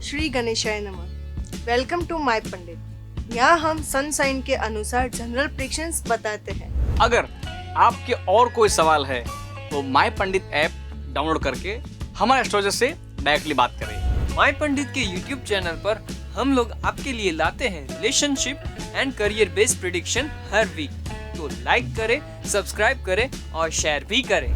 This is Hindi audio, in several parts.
श्री गणेशाय नमः। वेलकम टू माय पंडित। यहाँ हम सनसाइन के अनुसार जनरल प्रेडिक्शंस बताते हैं। अगर आपके और कोई सवाल है तो माय पंडित ऐप डाउनलोड करके हमारे एस्ट्रोलॉजर से डायरेक्टली बात करें। माय पंडित के यूट्यूब चैनल पर हम लोग आपके लिए लाते हैं relationship and career based prediction हर वीक। तो लाइक करें, सब्सक्राइब करें और शेयर भी करें।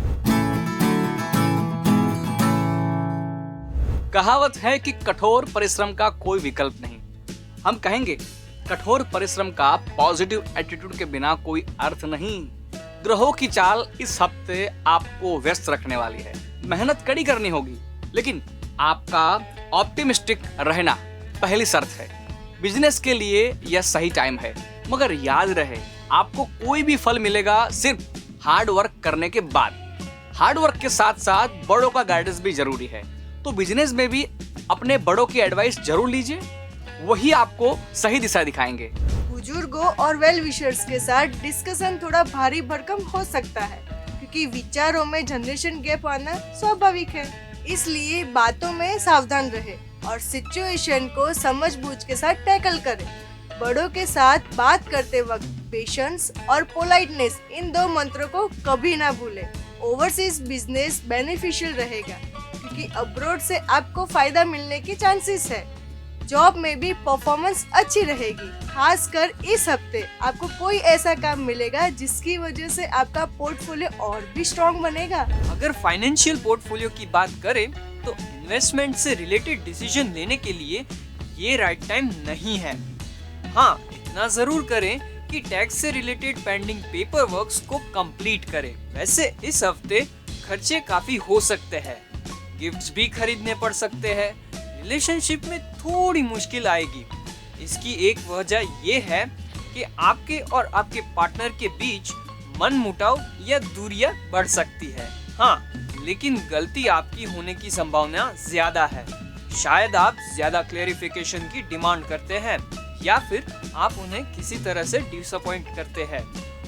कहावत है कि कठोर परिश्रम का कोई विकल्प नहीं। हम कहेंगे कठोर परिश्रम का पॉजिटिव एटीट्यूड के बिना कोई अर्थ नहीं। ग्रहों की चाल इस हफ्ते आपको व्यस्त रखने वाली है। मेहनत कड़ी करनी होगी, लेकिन आपका ऑप्टिमिस्टिक रहना पहली शर्त है। बिजनेस के लिए यह सही टाइम है, मगर याद रहे आपको कोई भी फल मिलेगा सिर्फ हार्ड वर्क करने के बाद। हार्ड वर्क के साथ साथ बड़ों का गाइडेंस भी जरूरी है। तो बिजनेस में भी अपने बड़ों की एडवाइस जरूर लीजिए, वही आपको सही दिशा दिखाएंगे। बुजुर्गों और वेल विशर्स के साथ डिस्कशन थोड़ा भारी भरकम हो सकता है, क्योंकि विचारों में जनरेशन गैप आना स्वाभाविक है। इसलिए बातों में सावधान रहे और सिचुएशन को समझबूझ के साथ टैकल करें। बड़ों के साथ बात करते वक्त पेशेंस और पोलाइटनेस, इन दो मंत्रों को कभी ना भूलें। ओवरसीज बिजनेस बेनिफिशियल रहेगा, क्योंकि अब्रॉड से आपको फायदा मिलने की चांसेस है। जॉब में भी परफॉर्मेंस अच्छी रहेगी। खासकर इस हफ्ते आपको कोई ऐसा काम मिलेगा जिसकी वजह से आपका पोर्टफोलियो और भी स्ट्रॉन्ग बनेगा। अगर फाइनेंशियल पोर्टफोलियो की बात करें तो इन्वेस्टमेंट से रिलेटेड डिसीजन लेने के लिए ये राइट टाइम नहीं है। हाँ, इतना जरूर करें कि टैक्स से रिलेटेड पेंडिंग पेपर वर्क्स को कंप्लीट करें। वैसे इस हफ्ते खर्चे काफी हो सकते हैं, गिफ्ट्स भी खरीदने पड़ सकते हैं। रिलेशनशिप में थोड़ी मुश्किल आएगी। इसकी एक वजह ये है कि आपके और आपके पार्टनर के बीच मनमुटाव या दूरियां बढ़ सकती है। हाँ, लेकिन गलती आपकी होने की संभावना ज्यादा है। शायद आप ज्यादा क्लेरिफिकेशन की डिमांड करते हैं या फिर आप उन्हें किसी तरह से डिसअपॉइंट करते हैं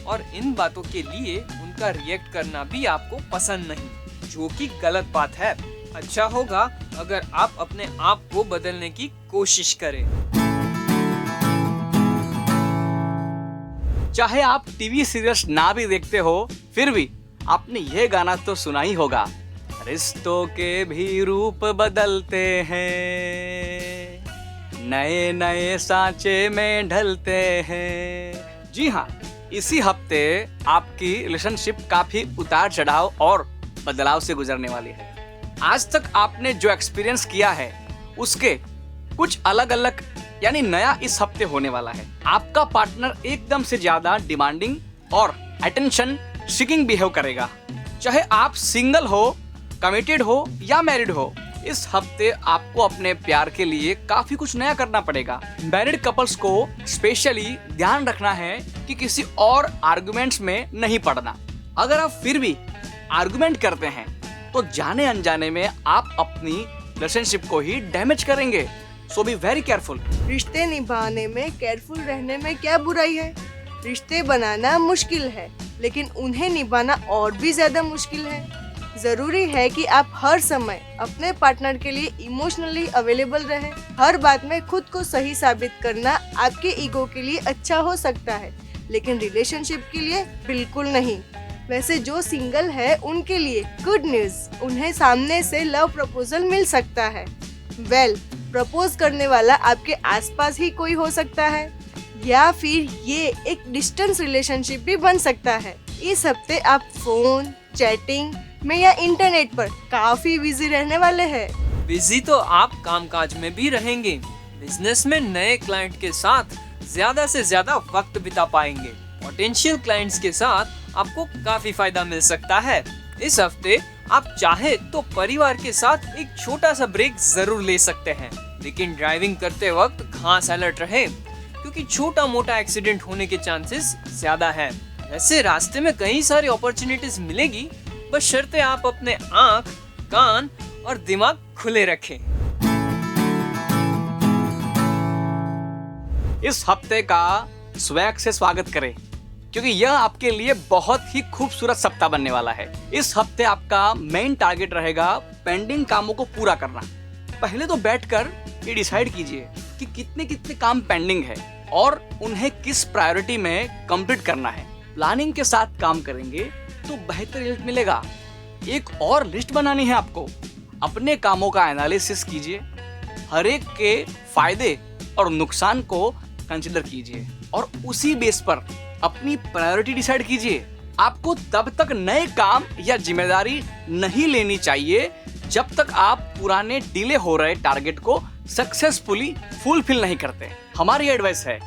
और इन बातों के लिए उनका रिएक्ट करना भी आपको पसंद नहीं, जो कि गलत बात है। अच्छा होगा अगर आप अपने आप को बदलने की कोशिश करें। चाहे आप टीवी सीरियल्स ना भी देखते हो, फिर भी आपने ये गाना तो सुना ही होगा। रिश्तों के भी रूप बदलते हैं, नए नए सांचे में ढलते हैं। जी हाँ, इसी हफ्ते आपकी रिलेशनशिप काफी उतार चढ़ाव और बदलाव से गुजरने वाली है। आज तक आपने जो एक्सपीरियंस किया है उसके कुछ अलग अलग यानी नया इस हफ्ते होने वाला है। आपका पार्टनर एकदम से ज्यादा डिमांडिंग और अटेंशन सीकिंग बिहेव करेगा। चाहे आप सिंगल हो, कमिटेड हो या मैरिड हो, इस हफ्ते आपको अपने प्यार के लिए काफी कुछ नया करना पड़ेगा। मैरिड कपल्स को स्पेशली ध्यान रखना है कि किसी और आर्गुमेंट्स में नहीं पड़ना। अगर आप फिर भी आर्गुमेंट करते हैं तो जाने अनजाने में आप अपनी रिलेशनशिप को ही डैमेज करेंगे। सो बी वेरी केयरफुल। रिश्ते निभाने में केयरफुल रहने में क्या बुराई है? रिश्ते बनाना मुश्किल है, लेकिन उन्हें निभाना और भी ज्यादा मुश्किल है। जरूरी है कि आप हर समय अपने पार्टनर के लिए इमोशनली अवेलेबल रहें। हर बात में खुद को सही साबित करना आपके ईगो के लिए अच्छा हो सकता है, लेकिन रिलेशनशिप के लिए बिल्कुल नहीं। वैसे जो सिंगल है उनके लिए गुड न्यूज, उन्हें सामने से लव प्रपोजल मिल सकता है। प्रपोज करने वाला आपके आसपास ही कोई हो सकता है, या फिर ये एक डिस्टेंस रिलेशनशिप भी बन सकता है। इस हफ्ते आप फोन, चैटिंग में या इंटरनेट पर काफी बिजी रहने वाले हैं। बिजी तो आप कामकाज में भी रहेंगे। बिजनेस में नए क्लाइंट के साथ ज्यादा से ज्यादा वक्त बिता पाएंगे। पोटेंशियल क्लाइंट्स के साथ आपको काफी फायदा मिल सकता है। इस हफ्ते आप चाहे तो परिवार के साथ एक छोटा सा ब्रेक जरूर ले सकते हैं, लेकिन ड्राइविंग करते वक्त खास अलर्ट रहे, क्योंकि छोटा मोटा एक्सीडेंट होने के चांसेस ज्यादा हैं। वैसे रास्ते में कई सारी अपॉर्चुनिटीज मिलेगी, बस शर्ते आप अपने आँख, कान और दिमाग खुले रखें। इस हफ्ते का स्वैग से स्वागत करें, क्योंकि यह आपके लिए बहुत ही खूबसूरत सप्ताह बनने वाला है। इस हफ्ते आपका मेन टारगेट रहेगा पेंडिंग कामों को पूरा करना। पहले तो बैठकर ये डिसाइड कीजिए कि कितने कितने काम पेंडिंग है और उन्हें किस प्रायोरिटी में कंप्लीट करना है। प्लानिंग के साथ काम करेंगे तो बेहतर रिजल्ट मिलेगा। एक और लिस्ट बनानी है आपको। अपने कामों का एनालिसिस कीजिए, हर एक के फायदे और नुकसान को कंसिडर कीजिए और उसी बेस पर अपनी प्रायोरिटी डिसाइड कीजिए। आपको तब तक नए काम या जिम्मेदारी नहीं लेनी चाहिए जब तक आप पुराने डिले हो रहे टारगेट को सक्सेसफुली फुलफिल नहीं करते। हमारी एडवाइस है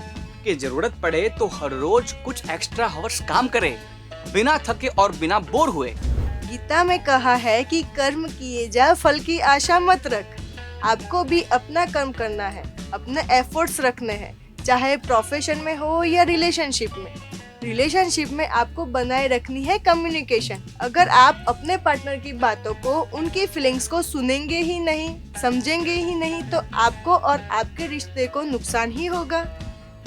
कि जरूरत पड़े तो हर रोज कुछ एक्स्ट्रा आवर्स काम करें, बिना थके और बिना बोर हुए। गीता में कहा है कि कर्म किए जा, फल की आशा मत रख। आपको भी अपना कर्म करना है, अपने एफर्ट्स रखने हैं, चाहे प्रोफेशन में हो या रिलेशनशिप में। रिलेशनशिप में आपको बनाए रखनी है कम्युनिकेशन। अगर आप अपने पार्टनर की बातों को, उनकी फीलिंग्स को सुनेंगे ही नहीं, समझेंगे ही नहीं, तो आपको और आपके रिश्ते को नुकसान ही होगा।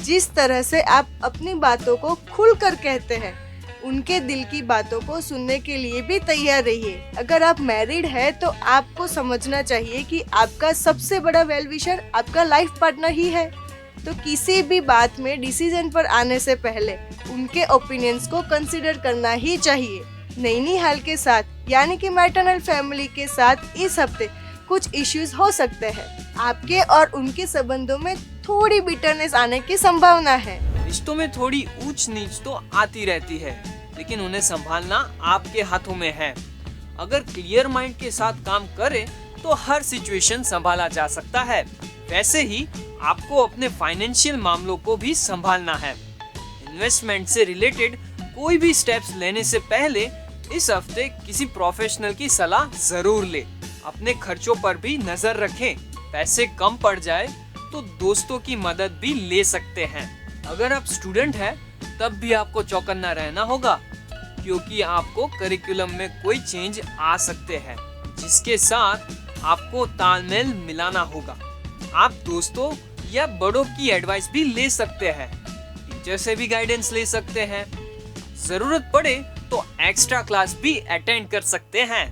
जिस तरह से आप अपनी बातों को खुलकर कहते हैं, उनके दिल की बातों को सुनने के लिए भी तैयार रहिए। अगर आप मैरिड है तो आपको समझना चाहिए कि आपका सबसे बड़ा वेल विशर आपका लाइफ पार्टनर ही है। तो किसी भी बात में डिसीजन पर आने से पहले उनके ओपिनियंस को कंसीडर करना ही चाहिए। नैनीहाल के साथ यानी कि मैटरनल फैमिली के साथ इस हफ्ते कुछ इश्यूज हो सकते हैं। आपके और उनके संबंधों में थोड़ी बिटरनेस आने की संभावना है। रिश्तों में थोड़ी ऊंच नीच तो आती रहती है, लेकिन उन्हें संभालना आपके हाथों में है। अगर क्लियर माइंड के साथ काम करें तो हर सिचुएशन संभाला जा सकता है। वैसे ही आपको अपने फाइनेंशियल मामलों को भी संभालना है। इन्वेस्टमेंट से रिलेटेड कोई भी स्टेप्स लेने से पहले इस हफ्ते किसी प्रोफेशनल की सलाह जरूर ले। अपने खर्चों पर भी नजर रखें। पैसे कम पड़ जाए तो दोस्तों की मदद भी ले सकते हैं। अगर आप स्टूडेंट हैं तब भी आपको चौकन्ना रहना होगा, क्योंकि आपको करिकुलम में कोई चेंज आ सकते हैं जिसके साथ आपको तालमेल मिलाना होगा। आप दोस्तों या बड़ों की एडवाइस भी ले सकते हैं, टीचर से भी गाइडेंस ले सकते हैं। जरूरत पड़े तो एक्स्ट्रा क्लास भी अटेंड कर सकते हैं।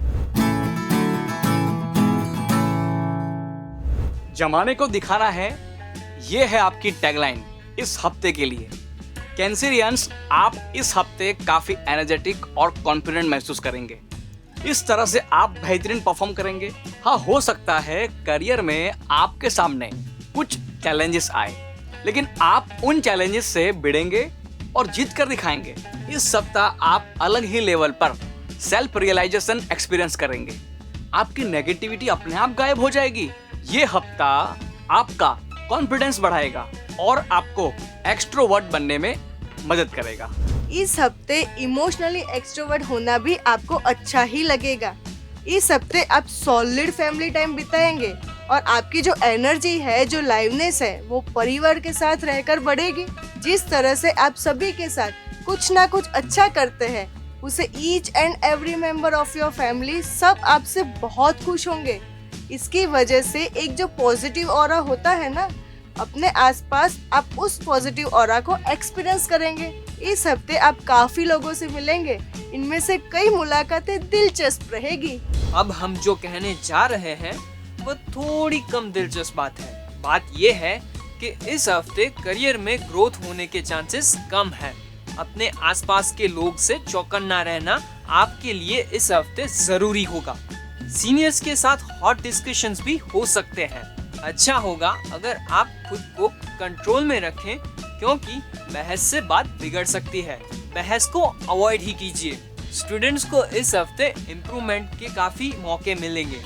जमाने को दिखाना है, ये है आपकी टैगलाइन इस हफ्ते के लिए। कैंसरियंस, आप इस हफ्ते काफी एनर्जेटिक और कॉन्फिडेंट महसूस करेंगे। इस तरह से आप बेहतरीन परफॉर्म करेंगे। हाँ, हो सकता है करियर में आपके सामने कुछ चैलेंजेस आए, लेकिन आप उन चैलेंजेस से भिड़ेंगे और जीत कर दिखाएंगे। इस सप्ताह आप अलग ही लेवल पर सेल्फ रियलाइजेशन एक्सपीरियंस करेंगे। आपकी नेगेटिविटी अपने आप गायब हो जाएगी। ये हफ्ता आपका कॉन्फिडेंस बढ़ाएगा और आपको एक्सट्रोवर्ट बनने में मदद करेगा। इस हफ्ते इमोशनली एक्सट्रोवर्ट होना भी आपको अच्छा ही लगेगा। इस हफ्ते आप सॉलिड फैमिली टाइम बिताएंगे और आपकी जो एनर्जी है, जो लाइवनेस है, वो परिवार के साथ रहकर बढ़ेगी। जिस तरह से आप सभी के साथ कुछ ना कुछ अच्छा करते हैं, उसे each and every member of your family सब आपसे बहुत खुश होंगे। इसकी वजह से एक जो पॉजिटिव ऑरा होता है ना अपने आसपास, आप उस पॉजिटिव ऑरा को एक्सपीरियंस करेंगे। इस हफ्ते आप काफी लोगों से मिलेंगे, इनमें से कई मुलाकातें दिलचस्प रहेगी। अब हम जो कहने जा रहे हैं वो थोड़ी कम दिलचस्प बात है। बात ये है कि इस हफ्ते करियर में ग्रोथ होने के चांसेस कम है। अपने आसपास के लोग से चौकन्ना रहना आपके लिए इस हफ्ते जरूरी होगा। सीनियर्स के साथ हॉट डिस्कशंस भी हो सकते हैं। अच्छा होगा अगर आप खुद को कंट्रोल में रखें, क्योंकि बहस से बात बिगड़ सकती है। बहस को अवॉइड ही कीजिए। स्टूडेंट्स को इस हफ्ते इम्प्रूवमेंट के काफी मौके मिलेंगे।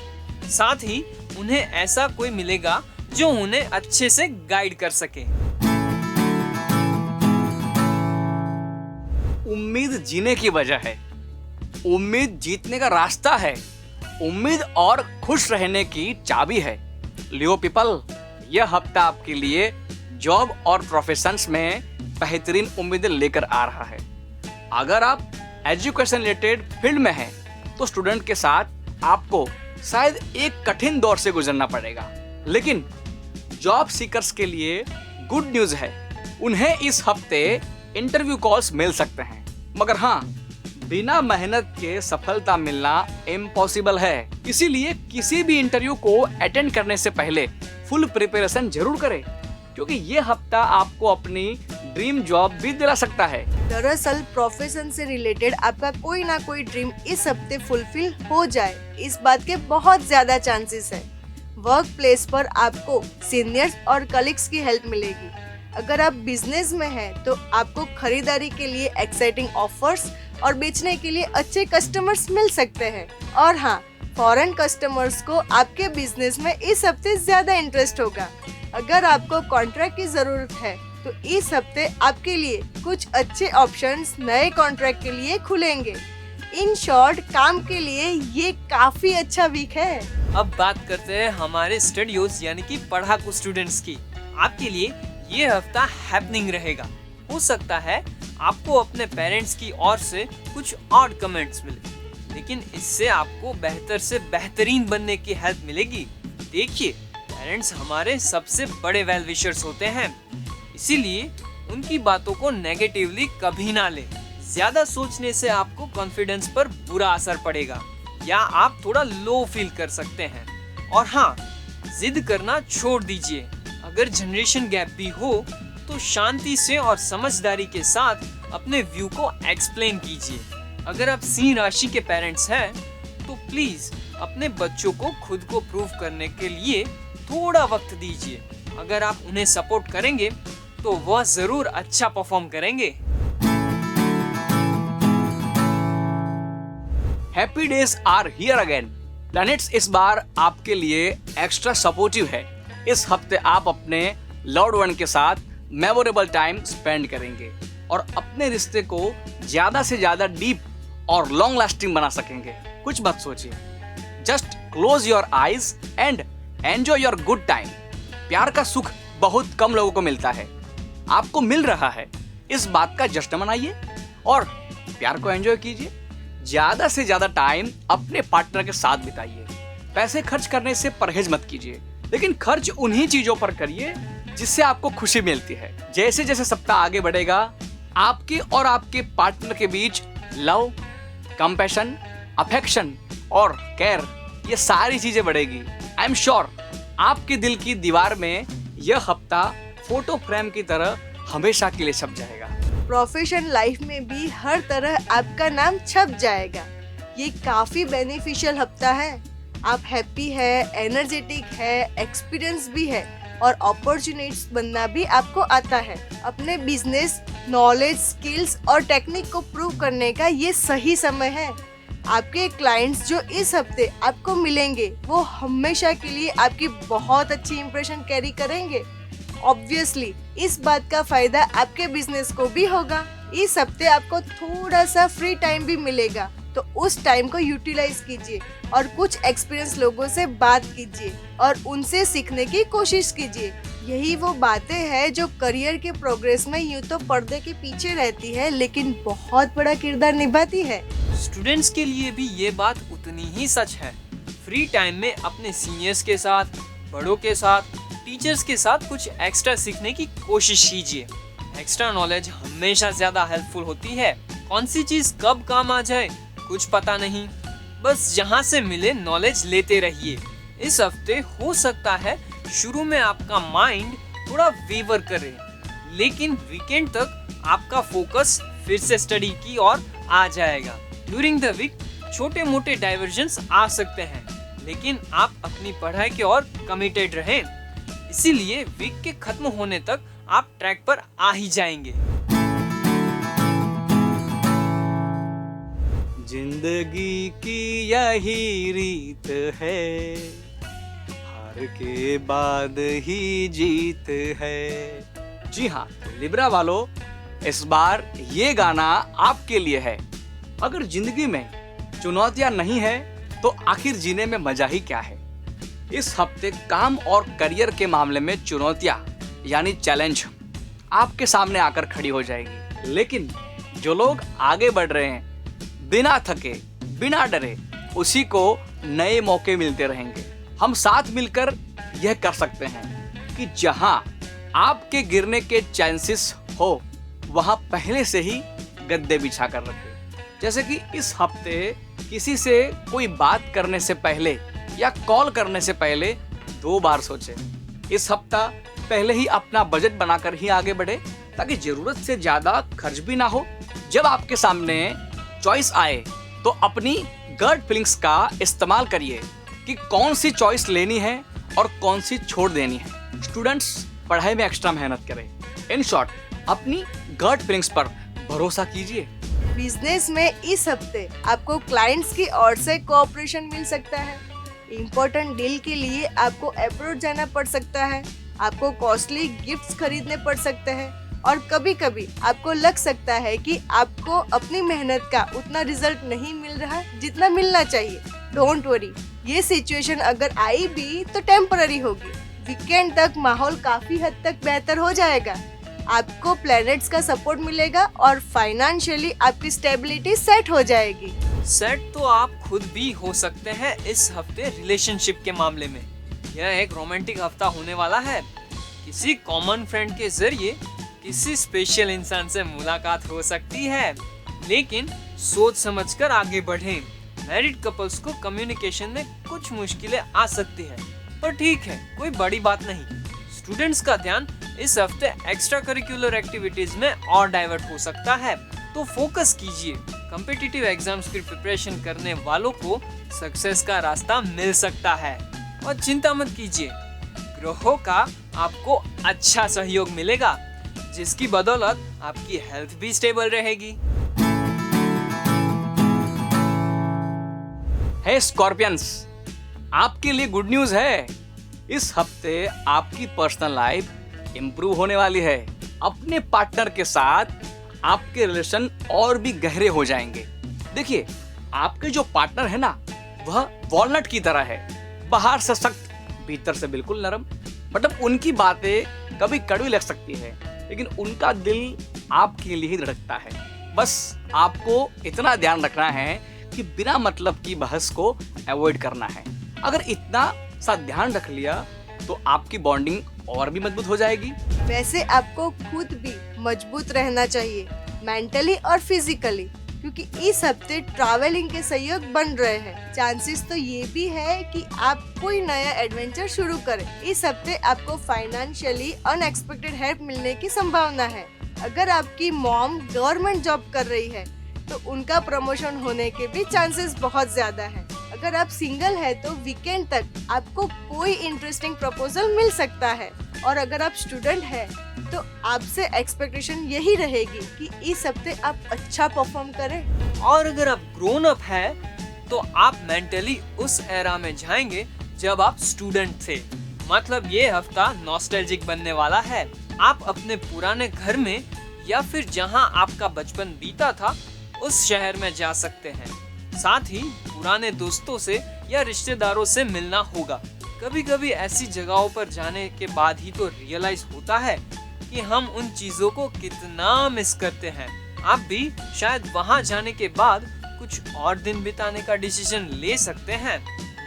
साथ ही उन्हें ऐसा कोई मिलेगा जो उन्हें अच्छे से गाइड कर सके। उम्मीद जीने की वजह है, उम्मीद जीतने का रास्ता है, उम्मीद और खुश रहने की चाबी है। लियो पीपल, यह हफ्ता आपके लिए जॉब और प्रोफेशंस में बेहतरीन उम्मीदें लेकर आ रहा है। अगर आप एजुकेशन रिलेटेड फील्ड में हैं, तो स्टूडेंट के साथ आपको शायद एक कठिन दौर से गुजरना पड़ेगा, लेकिन जॉब सीकर्स के लिए गुड न्यूज़ है, उन्हें इस हफ्ते इंटरव्यू कॉल्स मिल सकते हैं। मगर हाँ, बिना मेहनत के सफलता मिलना इम्पॉसिबल है। इसीलिए किसी भी इंटरव्यू को अटेंड करने से पहले फुल प्रिपरेशन जरूर करें, क्योंकि ये हफ्ता आपको अपनी ड्रीम जॉब भी दिला सकता है। दरअसल प्रोफेशन से रिलेटेड आपका कोई ना कोई ड्रीम इस हफ्ते फुलफिल हो जाए, इस बात के बहुत ज्यादा चांसेस है। वर्क प्लेस पर आपको सीनियर्स और कलीग्स की हेल्प मिलेगी। अगर आप बिजनेस में हैं तो आपको खरीदारी के लिए एक्साइटिंग ऑफर्स और बेचने के लिए अच्छे कस्टमर्स मिल सकते हैं। और हाँ, फॉरेन कस्टमर्स को आपके बिजनेस में इस हफ्ते ज्यादा इंटरेस्ट होगा। अगर आपको कॉन्ट्रैक्ट की जरूरत है तो इस हफ्ते आपके लिए कुछ अच्छे ऑप्शंस नए कॉन्ट्रैक्ट के लिए खुलेंगे। इन शॉर्ट, काम के लिए ये काफी अच्छा वीक है। अब बात करते हैं हमारे स्टूडियोज यानी कि पढ़ाकू स्टूडेंट्स की। आपके लिए ये हफ्ता हैपनिंग रहेगा। हो सकता है आपको अपने पेरेंट्स की ओर से कुछ ऑड कमेंट्स मिले, लेकिन इससे आपको बेहतर से बेहतरीन बनने की हेल्प मिलेगी। देखिए, पेरेंट्स हमारे सबसे बड़े वेल विशर्स होते हैं, इसीलिए उनकी बातों को नेगेटिवली कभी ना लें। ज्यादा सोचने से आपको कॉन्फिडेंस पर बुरा असर पड़ेगा या आप थोड़ा लो फील कर सकते हैं। और हाँ, जिद करना छोड़ दीजिए। अगर जनरेशन गैप भी हो तो शांति से और समझदारी के साथ अपने व्यू को एक्सप्लेन कीजिए। अगर आप सिंह राशि के पेरेंट्स हैं तो प्लीज अपने बच्चों को खुद को प्रूव करने के लिए थोड़ा वक्त दीजिए। अगर आप उन्हें सपोर्ट करेंगे तो वह जरूर अच्छा परफॉर्म करेंगे। Happy days are here again. Planets इस बार आपके लिए एक्स्ट्रा सपोर्टिव है। इस हफ्ते आप अपने लव्ड वन के साथ मेमोरेबल टाइम स्पेंड करेंगे और अपने रिश्ते को ज्यादा से ज्यादा डीप और लॉन्ग लास्टिंग बना सकेंगे। कुछ मत सोचिए, just close your eyes and enjoy your good time. प्यार का सुख बहुत कम लोगों को मिलता है, आपको मिल रहा है, इस बात का जश्न मनाइए और प्यार को एंजॉय कीजिए। ज्यादा से ज्यादा टाइम अपने पार्टनर के साथ बिताइए। पैसे खर्च करने से परहेज मत कीजिए, लेकिन खर्च उन्हीं चीजों पर करिए जिससे आपको खुशी मिलती है। जैसे जैसे सप्ताह आगे बढ़ेगा, आपके और आपके पार्टनर के बीच लव, कंपैशन, अफेक्शन और केयर, ये सारी चीजें बढ़ेगी। आई एम श्योर आपके दिल की दीवार में यह हफ्ता फोटो फ्रेम की तरह हमेशा के लिए छप जाएगा। प्रोफेशन लाइफ में भी हर तरह आपका नाम छप जाएगा। ये काफी बेनिफिशियल हफ्ता है। आप हैप्पी है, एनर्जेटिक है, एक्सपीरियंस भी है और अपॉर्चुनिटीज बनना भी आपको आता है। अपने बिजनेस, नॉलेज, स्किल्स और टेक्निक को प्रूव करने का ये सही समय है। आपके क्लाइंट्स जो इस हफ्ते आपको मिलेंगे वो हमेशा के लिए आपकी बहुत अच्छी इंप्रेशन कैरी करेंगे। ऑब्वियसली इस बात का फायदा आपके बिजनेस को भी होगा। इस हफ्ते आपको थोड़ा सा फ्री टाइम भी मिलेगा, तो उस टाइम को यूटिलाइज कीजिए और कुछ एक्सपीरियंस लोगों से बात कीजिए और उनसे सीखने की कोशिश कीजिए। यही वो बातें हैं जो करियर के प्रोग्रेस में यूं तो पर्दे के पीछे रहती है, लेकिन बहुत बड़ा किरदार निभाती है। स्टूडेंट्स के लिए भी ये बात उतनी ही सच है। फ्री टाइम में अपने सीनियर्स के साथ, बड़ों के साथ, टीचर्स के साथ कुछ एक्स्ट्रा सीखने की कोशिश कीजिए। एक्स्ट्रा नॉलेज हमेशा ज्यादा हेल्पफुल होती है। कौन सी चीज कब काम आ जाए कुछ पता नहीं, बस जहाँ से मिले नॉलेज लेते रहिए। इस हफ्ते हो सकता है शुरू में आपका माइंड थोड़ा वेवर करे, लेकिन वीकेंड तक आपका फोकस फिर से स्टडी की ओर आ जाएगा। ड्यूरिंग द वीक छोटे मोटे डाइवर्जन्स आ सकते हैं, लेकिन आप अपनी पढ़ाई की ओर कमिटेड रहें। इसीलिए वीक के खत्म होने तक आप ट्रैक पर आ ही जाएंगे। जिंदगी की यही रीत है, हार के बाद ही जीत है। जी हाँ लिब्रा वालों, इस बार ये गाना आपके लिए है। अगर जिंदगी में चुनौतियां नहीं है तो आखिर जीने में मजा ही क्या है। इस हफ्ते काम और करियर के मामले में चुनौतियां यानी चैलेंज आपके सामने आकर खड़ी हो जाएगी, लेकिन जो लोग आगे बढ़ रहे हैं बिना थके, बिना डरे, उसी को नए मौके मिलते रहेंगे। हम साथ मिलकर यह कर सकते हैं कि जहां आपके गिरने के चांसेस हो वहां पहले से ही गद्दे बिछा कर रखें। जैसे कि इस हफ्ते किसी से कोई बात करने से पहले या कॉल करने से पहले 2 बार सोचें। इस हफ्ता पहले ही अपना बजट बनाकर ही आगे बढ़े ताकि जरूरत से ज्यादा खर्च भी ना हो। जब आपके सामने चॉइस आए तो अपनी गट फीलिंग्स का इस्तेमाल करिए कि कौन सी चॉइस लेनी है और कौन सी छोड़ देनी है। स्टूडेंट्स पढ़ाई में एक्स्ट्रा मेहनत करें। इन शॉर्ट, अपनी गट फीलिंग्स पर भरोसा कीजिए। बिजनेस में इस हफ्ते आपको क्लाइंट्स की ओर से कोऑपरेशन मिल सकता है। इम्पोर्टेंट डील के लिए आपको अब्रॉड जाना पड़ सकता है। आपको कॉस्टली गिफ्ट्स खरीदने पड़ सकते हैं और कभी कभी आपको लग सकता है कि आपको अपनी मेहनत का उतना रिजल्ट नहीं मिल रहा जितना मिलना चाहिए। डोंट वरी, ये सिचुएशन अगर आई भी तो टेम्पररी होगी। वीकेंड तक माहौल काफी हद तक बेहतर हो जाएगा। आपको प्लैनेट्स का सपोर्ट मिलेगा और फाइनेंशियली आपकी स्टेबिलिटी सेट हो जाएगी। सेट तो आप खुद भी हो सकते हैं इस हफ्ते रिलेशनशिप के मामले में। यह एक रोमांटिक हफ्ता होने वाला है। किसी कॉमन फ्रेंड के जरिए किसी स्पेशल इंसान से मुलाकात हो सकती है, लेकिन सोच समझकर आगे बढ़ें। मैरिड कपल्स को कम्युनिकेशन में कुछ मुश्किलें आ सकती हैं, पर ठीक है, कोई बड़ी बात नहीं। स्टूडेंट्स का ध्यान इस हफ्ते एक्स्ट्रा करिकुलर एक्टिविटीज में और डाइवर्ट हो सकता है, तो फोकस कीजिए। कॉम्पिटिटिव एग्जाम्स की प्रिपरेशन करने वालों को सक्सेस का रास्ता मिल सकता है। और चिंता मत कीजिए, ग्रहों का आपको अच्छा सहयोग मिलेगा, जिसकी बदौलत आपकी हेल्थ भी स्टेबल रहेगी। हे स्कॉर्पियंस, आपके लिए गुड न्यूज है। इस हफ्ते आपकी पर्सनल लाइफ इम्प्रूव होने वाली है। अपने पार्टनर के साथ आपके रिलेशन और भी गहरे हो जाएंगे। देखिए, आपके जो पार्टनर है ना, वह वॉलनट की तरह है, बाहर से सख्त, भीतर से बिल्कुल नरम। मतलब उनकी बातें कभी कड़वी लग सकती है, लेकिन उनका दिल आपके लिए ही धड़कता है। बस आपको इतना ध्यान रखना है कि बिना मतलब की बहस को अवॉइड करना है। अगर इतना सा ध्यान रख लिया तो आपकी बॉन्डिंग और भी मजबूत हो जाएगी। वैसे आपको खुद भी मजबूत रहना चाहिए, मेंटली और फिजिकली, क्योंकि इस हफ्ते ट्रैवलिंग के सहयोग बन रहे हैं। चांसेस तो ये भी है कि आप कोई नया एडवेंचर शुरू करें। इस हफ्ते आपको फाइनेंशियली अनएक्सपेक्टेड हेल्प मिलने की संभावना है। अगर आपकी मॉम गवर्नमेंट जॉब कर रही है तो उनका प्रमोशन होने के भी चांसेस बहुत ज्यादा है। अगर आप सिंगल है तो वीकेंड तक आपको कोई इंटरेस्टिंग प्रपोजल मिल सकता है। और अगर आप स्टूडेंट है तो आपसे एक्सपेक्टेशन यही रहेगी कि इस हफ्ते आप अच्छा परफॉर्म करें। और अगर आप ग्रोन अप है तो आप मेंटली उस एरा में जाएंगे जब आप स्टूडेंट थे। मतलब ये हफ्ता नॉस्टैल्जिक बनने वाला है। आप अपने पुराने घर में या फिर जहां आपका बचपन बीता था उस शहर में जा सकते हैं। साथ ही पुराने दोस्तों से या रिश्तेदारों से मिलना होगा। कभी कभी ऐसी जगहों पर जाने के बाद ही तो रियलाइज होता है कि हम उन चीजों को कितना मिस करते हैं। आप भी शायद वहां जाने के बाद कुछ और दिन बिताने का डिसीजन ले सकते हैं।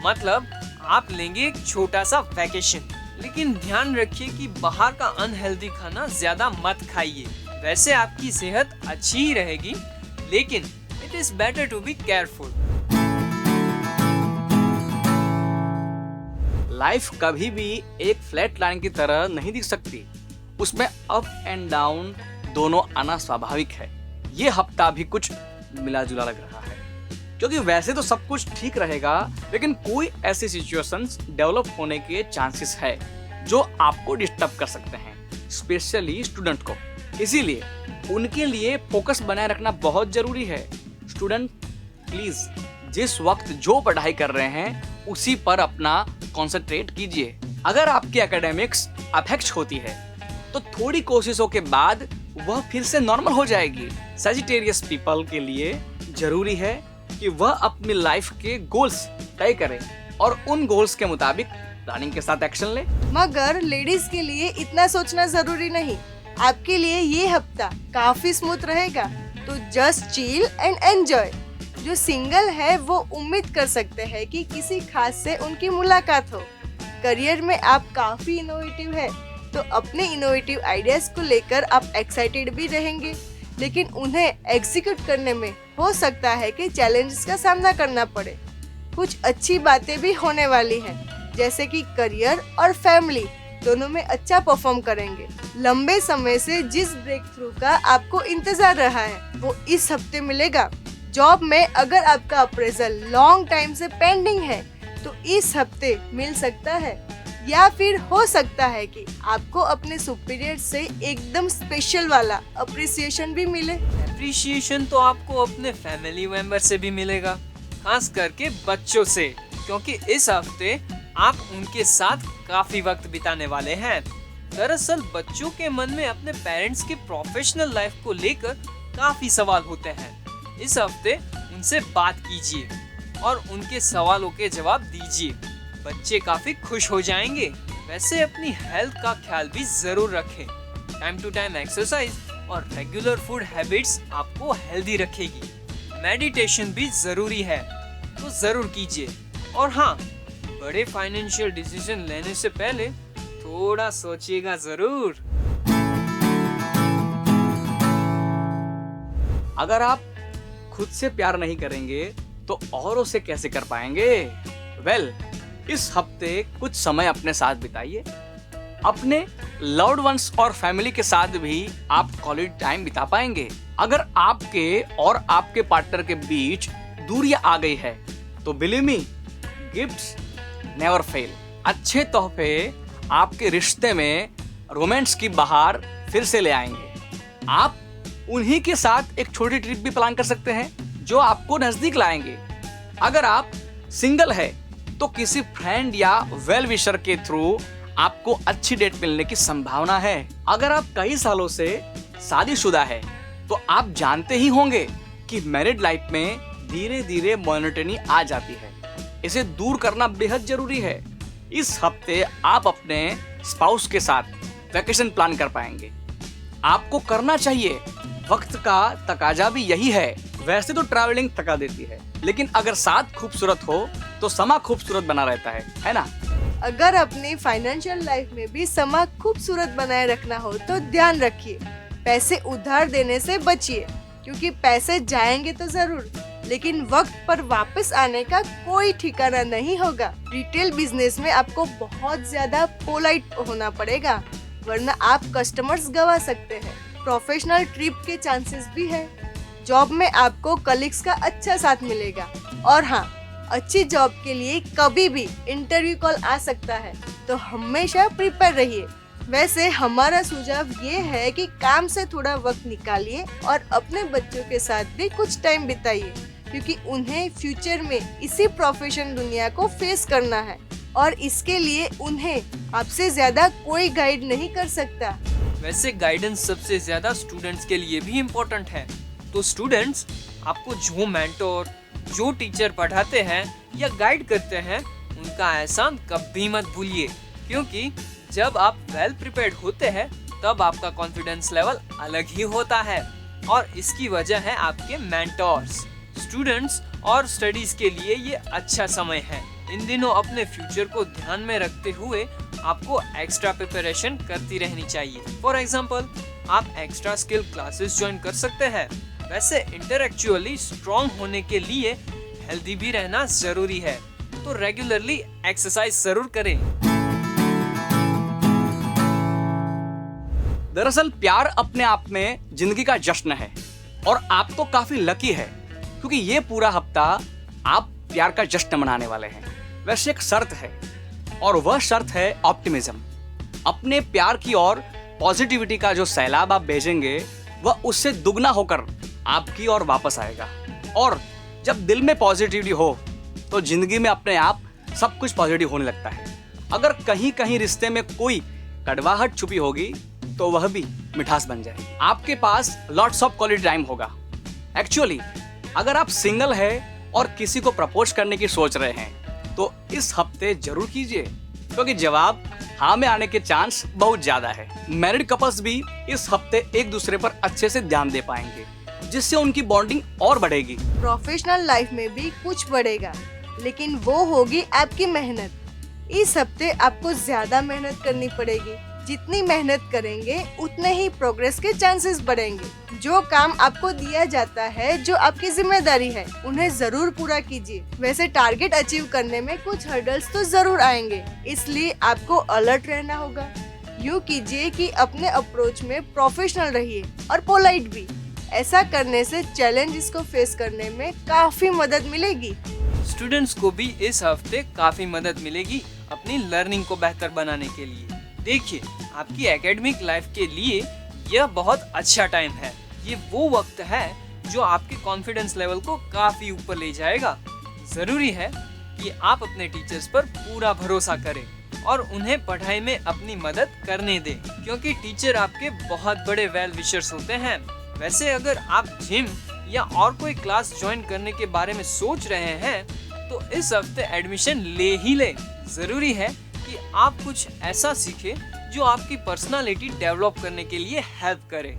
मतलब आप लेंगे एक छोटा सा वैकेशन, लेकिन ध्यान रखिए कि बाहर का अनहेल्दी खाना ज्यादा मत खाइए। वैसे आपकी सेहत अच्छी ही रहेगी, लेकिन it is better to be careful. Life कभी भी एक फ्लैट लाइन की तरह नहीं दिख सकती, उसमें अप एंड डाउन दोनों आना स्वाभाविक है। ये हफ्ता भी कुछ मिला जुला लग रहा है, क्योंकि वैसे तो सब कुछ ठीक रहेगा, लेकिन कोई ऐसी सिचुएशंस डेवलप होने के चांसेस है जो आपको डिस्टर्ब कर सकते हैं, स्पेशली स्टूडेंट को। इसीलिए उनके लिए फोकस बनाए रखना बहुत जरूरी है। स्टूडेंट प्लीज जिस वक्त जो पढ़ाई कर रहे हैं उसी पर अपना कंसंट्रेट कीजिए। अगर आपकी एकेडमिक्स अफेक्ट होती है तो थोड़ी कोशिशों के बाद वह फिर से नॉर्मल हो जाएगी। सजिटेरियस पीपल के लिए जरूरी है कि वह अपनी लाइफ के गोल्स तय करें और उन गोल्स के मुताबिक प्लानिंग के साथ एक्शन ले। मगर लेडीज के लिए इतना सोचना जरूरी नहीं। आपके लिए ये हफ्ता काफी स्मूथ रहेगा, तो जस्ट चिल एंड एंजॉय। जो सिंगल है वो उम्मीद कर सकते हैं कि किसी खास से उनकी मुलाकात हो। करियर में आप काफी इनोवेटिव है, तो अपने इनोवेटिव आइडियाज को लेकर आप एक्साइटेड भी रहेंगे, लेकिन उन्हें एग्जीक्यूट करने में हो सकता है कि चैलेंजेस का सामना करना पड़े। कुछ अच्छी बातें भी होने वाली हैं, जैसे कि करियर और फैमिली दोनों में अच्छा परफॉर्म करेंगे। लंबे समय से जिस ब्रेक थ्रू का आपको इंतजार रहा है वो इस हफ्ते मिलेगा। जॉब में अगर आपका अप्रेजल लॉन्ग टाइम से पेंडिंग है तो इस हफ्ते मिल सकता है, या फिर हो सकता है कि आपको अपने सुपीरियर से एकदम स्पेशल वाला अप्रिसिएशन भी मिले। अप्रिशिएशन तो आपको अपने फैमिली मेंबर से भी मिलेगा, खास करके बच्चों से, क्योंकि इस हफ्ते आप उनके साथ काफी वक्त बिताने वाले हैं। दरअसल बच्चों के मन में अपने पेरेंट्स की प्रोफेशनल लाइफ को लेकर काफी सवाल होते हैं। इस हफ्ते उनसे बात कीजिए और उनके सवालों के जवाब दीजिए। बच्चे काफी खुश हो जाएंगे। वैसे अपनी हेल्थ का ख्याल भी जरूर रखें। टाइम टू टाइम एक्सरसाइज और रेगुलर फूड हैबिट्स आपको हेल्दी रखेगी। मेडिटेशन भी जरूरी है तो जरूर कीजिए। और हाँ, बड़े फाइनेंशियल डिसीजन लेने से पहले थोड़ा सोचिएगा जरूर। अगर आप खुद से प्यार नहीं करेंगे तो औरों से कैसे कर पाएंगे? वेल, इस हफ्ते कुछ समय अपने साथ बिताइए। अपने लव्ड वंस और फैमिली के साथ भी आप क्वालिटी टाइम बिता पाएंगे। अगर आपके और आपके पार्टनर के बीच दूरियां आ गई है तो believe me, gifts never fail. अच्छे तोहफे आपके रिश्ते में रोमांस की बहार फिर से ले आएंगे। आप उन्हीं के साथ एक छोटी ट्रिप भी प्लान कर सकते हैं जो आपको नजदीक लाएंगे। अगर आप सिंगल है तो किसी फ्रेंड या वेल विशर के थ्रू आपको अच्छी डेट मिलने की संभावना है। अगर आप कई सालों से शादीशुदा है तो आप जानते ही होंगे कि मैरिड लाइफ में धीरे धीरे मोनोटनी आ जाती है। इसे दूर करना बेहद जरूरी है। इस हफ्ते आप अपने स्पाउस के साथ वैकेशन प्लान कर पाएंगे। आपको करना चाहिए, वक्त का तकाजा भी यही है। वैसे तो ट्रैवलिंग थका देती है, लेकिन अगर साथ खूबसूरत हो तो समा खूबसूरत बना रहता है ना? अगर अपनी फाइनेंशियल लाइफ में भी समा खूबसूरत बनाए रखना हो तो ध्यान रखिए, पैसे उधार देने से बचिए, क्योंकि पैसे जाएंगे तो जरूर, लेकिन वक्त पर वापस आने का कोई ठिकाना नहीं होगा। रिटेल बिजनेस में आपको बहुत ज्यादा पोलाइट होना पड़ेगा, वरना आप कस्टमर्स गवा सकते हैं। प्रोफेशनल ट्रिप के चांसेस भी है। जॉब में आपको कलीग्स का अच्छा साथ मिलेगा। और हाँ, अच्छी जॉब के लिए कभी भी इंटरव्यू कॉल आ सकता है, तो हमेशा प्रिपेयर रहिए। वैसे हमारा सुझाव ये है कि काम से थोड़ा वक्त निकालिए और अपने बच्चों के साथ भी कुछ टाइम बिताइए, क्योंकि उन्हें फ्यूचर में इसी प्रोफेशन दुनिया को फेस करना है और इसके लिए उन्हें आपसे ज्यादा कोई गाइड नहीं कर सकता। वैसे गाइडेंस सबसे ज्यादा स्टूडेंट्स के लिए भी इम्पोर्टेंट है। तो स्टूडेंट्स, आपको जो मेंटोर, जो टीचर पढ़ाते हैं या गाइड करते हैं, उनका एहसान कभी मत भूलिए, क्योंकि जब आप वेल प्रिपेयर्ड होते हैं तब आपका कॉन्फिडेंस लेवल अलग ही होता है। और इसकी वजह है आपके मेंटोर्स। स्टूडेंट्स और स्टडीज के लिए ये अच्छा समय है। इन दिनों अपने फ्यूचर को ध्यान में रखते हुए आपको एक्स्ट्रा प्रिपरेशन करती रहनी चाहिए। फॉर एग्जाम्पल, आप एक्स्ट्रा स्किल क्लासेस ज्वाइन कर सकते हैं। वैसे इंटेलेक्चुअली स्ट्रॉन्ग होने के लिए हेल्दी भी रहना जरूरी है, तो रेगुलरली एक्सरसाइज जरूर करें। दरअसल प्यार अपने आप में जिंदगी का जश्न है और आप तो काफी लकी है, क्योंकि ये पूरा हफ्ता आप प्यार का जश्न मनाने वाले हैं। वैसे एक शर्त है, और वह शर्त है ऑप्टिमिज्म। अपने प्यार की ओर पॉजिटिविटी का जो सैलाब आप भेजेंगे वह उससे दुगना होकर आपकी ओर वापस आएगा। और जब दिल में पॉजिटिविटी हो तो जिंदगी में अपने आप सब कुछ पॉजिटिव होने लगता है। अगर कहीं कहीं रिश्ते में कोई कड़वाहट छुपी होगी तो वह भी मिठास बन जाएगी। आपके पास लॉट्स ऑफ क्वालिटी टाइम होगा। एक्चुअली अगर आप सिंगल है और किसी को प्रपोज करने की सोच रहे हैं तो इस हफ्ते जरूर कीजिए, क्योंकि जवाब हाँ में आने के चांस बहुत ज्यादा है। मैरिड कपल्स भी इस हफ्ते एक दूसरे पर अच्छे से ध्यान दे पाएंगे, जिससे उनकी बॉन्डिंग और बढ़ेगी। प्रोफेशनल लाइफ में भी कुछ बढ़ेगा, लेकिन वो होगी आपकी मेहनत। इस हफ्ते आपको ज्यादा मेहनत करनी पड़ेगी, जितनी मेहनत करेंगे उतने ही प्रोग्रेस के चांसेस बढ़ेंगे। जो काम आपको दिया जाता है, जो आपकी जिम्मेदारी है, उन्हें जरूर पूरा कीजिए। वैसे टारगेट अचीव करने में कुछ हर्डल्स तो जरूर आएंगे, इसलिए आपको अलर्ट रहना होगा। यूँ कीजिए कि अपने अप्रोच में प्रोफेशनल रहिए और पोलाइट भी। ऐसा करने से चैलेंजेस को फेस करने में काफी मदद मिलेगी। स्टूडेंट्स को भी इस हफ्ते काफी मदद मिलेगी अपनी लर्निंग को बेहतर बनाने के लिए। देखिए, आपकी एकेडमिक लाइफ के लिए यह बहुत अच्छा टाइम है। ये वो वक्त है जो आपके कॉन्फिडेंस लेवल को काफी ऊपर ले जाएगा। जरूरी है कि आप अपने टीचर्स पर पूरा भरोसा करें और उन्हें पढ़ाई में अपनी मदद करने दें, क्योंकि टीचर आपके बहुत बड़े वेल विशर्स होते हैं। वैसे अगर आप जिम या और कोई क्लास ज्वाइन करने के बारे में सोच रहे हैं तो इस हफ्ते एडमिशन ले ही लें। जरूरी है कि आप कुछ ऐसा सीखें जो आपकी पर्सनालिटी डेवलप करने के लिए हेल्प करे।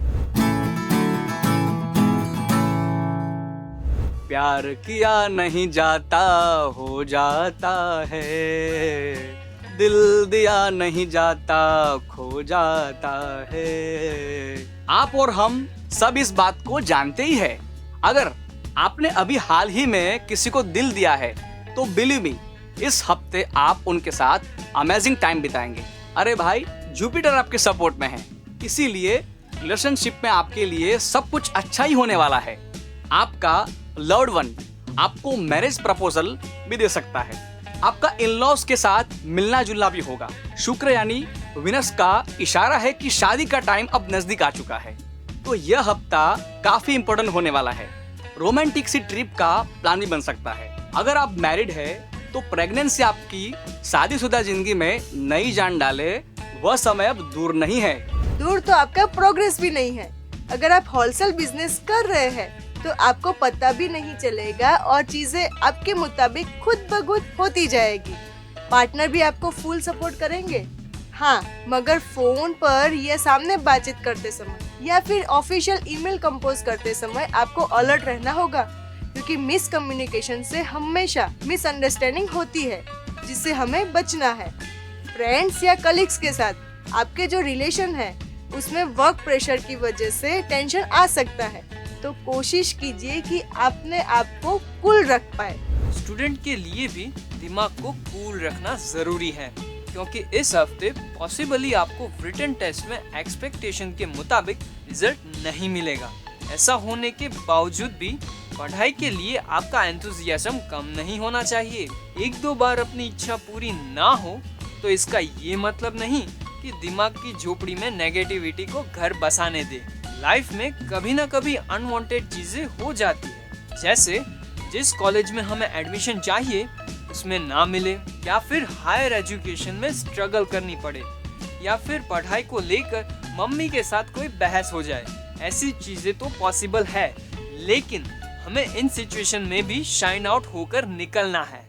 प्यार किया नहीं जाता, हो जाता है। दिल दिया नहीं जाता, खो जाता है। आप और हम सब इस बात को जानते ही है। अगर आपने अभी हाल ही में किसी को दिल दिया है तो बिलीव मी, इस हफ्ते आप उनके साथ अमेजिंग टाइम बिताएंगे। अरे भाई, जुपिटर आपके सपोर्ट में है, इसीलिए रिलेशनशिप में आपके लिए सब कुछ अच्छा ही होने वाला है। आपका लव्ड वन आपको मैरिज प्रपोजल भी दे सकता है। आपका इन-लॉज के साथ मिलना जुलना भी होगा। शुक्र यानी विनस का इशारा है कि शादी का टाइम अब नजदीक आ चुका है। तो यह हफ्ता काफी इम्पोर्टेंट होने वाला है। रोमांटिक सी ट्रिप का प्लान भी बन सकता है। अगर आप मैरिड है तो प्रेगनेंसी आपकी शादीशुदा जिंदगी में नई जान डाले, वह समय अब दूर नहीं है। दूर तो आपका प्रोग्रेस भी नहीं है। अगर आप होलसेल बिजनेस कर रहे हैं तो आपको पता भी नहीं चलेगा और चीजें आपके मुताबिक खुद ब खुद होती जाएगी। पार्टनर भी आपको फुल सपोर्ट करेंगे। हाँ, मगर फोन पर या सामने बातचीत करते समय या फिर ऑफिशियल ईमेल कंपोज करते समय आपको अलर्ट रहना होगा, क्योंकि मिसकम्युनिकेशन से हमेशा मिसअंडरस्टैंडिंग होती है, जिससे हमें बचना है। फ्रेंड्स या कलीग्स के साथ आपके जो रिलेशन है उसमें वर्क प्रेशर की वजह से टेंशन आ सकता है, तो कोशिश कीजिए कि अपने आप को कूल रख पाए। स्टूडेंट के लिए भी दिमाग को कूल रखना जरूरी है, क्योंकि इस हफ्ते पॉसिबली आपको रिटन टेस्ट में एक्सपेक्टेशन के मुताबिक रिजल्ट नहीं मिलेगा। ऐसा होने के बावजूद भी पढ़ाई के लिए आपका एंथुसियाज्म कम नहीं होना चाहिए। एक दो बार अपनी इच्छा पूरी ना हो तो इसका ये मतलब नहीं कि दिमाग की झोपड़ी में नेगेटिविटी को घर बसाने दे। लाइफ में कभी ना कभी अनवांटेड चीजें हो जाती है, जैसे जिस कॉलेज में हमें एडमिशन चाहिए उसमें ना मिले, या फिर हायर एजुकेशन में स्ट्रगल करनी पड़े, या फिर पढ़ाई को लेकर मम्मी के साथ कोई बहस हो जाए। ऐसी चीजें तो पॉसिबल है, लेकिन हमें इन सिचुएशन में भी शाइन आउट होकर निकलना है।